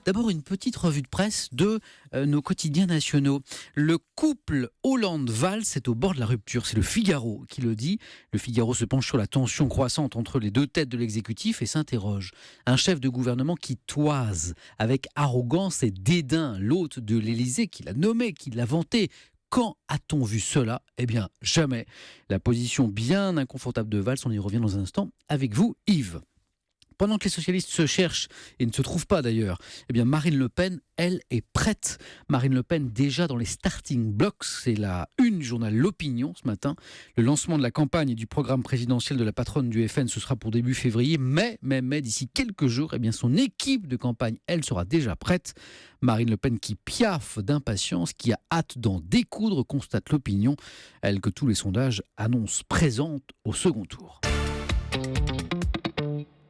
D'abord, une petite revue de presse de nos quotidiens nationaux. Le couple Hollande-Valls est au bord de la rupture. C'est le Figaro qui le dit. Le Figaro se penche sur la tension croissante entre les deux têtes de l'exécutif et s'interroge. Un chef de gouvernement qui toise avec arrogance et dédain l'hôte de l'Élysée, qui l'a nommé, qui l'a vanté. Quand a-t-on vu cela ? Eh bien, jamais. La position bien inconfortable de Valls, on y revient dans un instant avec vous, Yves. Pendant que les socialistes se cherchent, et ne se trouvent pas d'ailleurs, eh bien Marine Le Pen, elle, est prête. Marine Le Pen, déjà dans les starting blocks, c'est la une du journal L'Opinion ce matin. Le lancement de la campagne et du programme présidentiel de la patronne du FN, ce sera pour début février. Mais d'ici quelques jours, eh bien son équipe de campagne, elle, sera déjà prête. Marine Le Pen qui piaffe d'impatience, qui a hâte d'en découdre, constate L'Opinion. Elle que tous les sondages annoncent présente au second tour.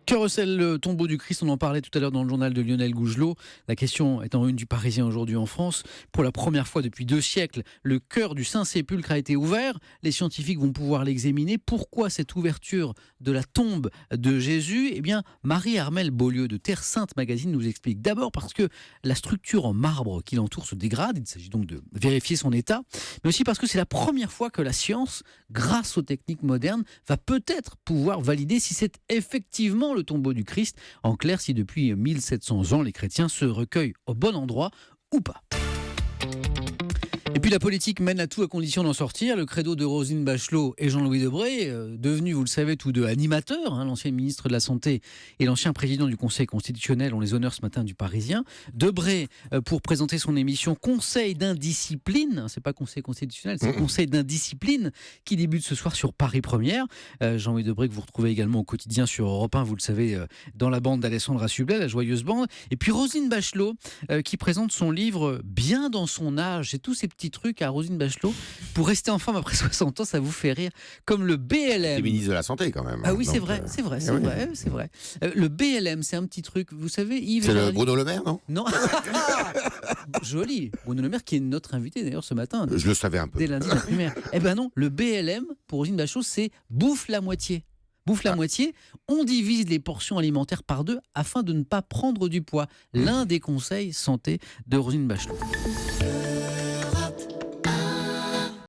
Que recèle le tombeau du Christ ? On en parlait tout à l'heure dans le journal de Lionel Gougelot. La question est en une du Parisien aujourd'hui en France. Pour la première fois depuis 2 siècles, le cœur du Saint-Sépulcre a été ouvert. Les scientifiques vont pouvoir l'examiner. Pourquoi cette ouverture de la tombe de Jésus ? Eh bien, Marie-Armelle Beaulieu de Terre Sainte Magazine nous explique. D'abord parce que la structure en marbre qui l'entoure se dégrade. Il s'agit donc de vérifier son état. Mais aussi parce que c'est la première fois que la science, grâce aux techniques modernes, va peut-être pouvoir valider si c'est effectivement le tombeau du Christ. En clair, si depuis 1700 ans, les chrétiens se recueillent au bon endroit ou pas. Et puis la politique mène à tout à condition d'en sortir. Le credo de Roselyne Bachelot et Jean-Louis Debré, devenus, vous le savez, tous deux animateurs, l'ancien ministre de la Santé et l'ancien président du Conseil constitutionnel, ont les honneurs ce matin du Parisien. Debré, pour présenter son émission Conseil d'indiscipline, c'est pas Conseil constitutionnel, c'est Conseil d'indiscipline, qui débute ce soir sur Paris Première. Jean-Louis Debré, que vous retrouvez également au quotidien sur Europe 1, vous le savez, dans la bande d'Alessandra Sublet, la joyeuse bande. Et puis Roselyne Bachelot, qui présente son livre Bien dans son âge. C'est tous ces petits trucs à Roselyne Bachelot pour rester en forme après 60 ans, ça vous fait rire. Comme le BLM. C'est ministre de la Santé quand même. Ah oui, donc, c'est vrai. Le BLM, c'est un petit truc, vous savez, Yves. C'est le Bruno Le Maire, non ? Non. Joli. Bruno Le Maire qui est notre invité d'ailleurs ce matin. Je le savais un peu. Dès lundi, la primaire. Eh ben non, le BLM pour Roselyne Bachelot, c'est bouffe la moitié. La moitié, on divise les portions alimentaires par 2 afin de ne pas prendre du poids. L'un des conseils santé de Roselyne Bachelot.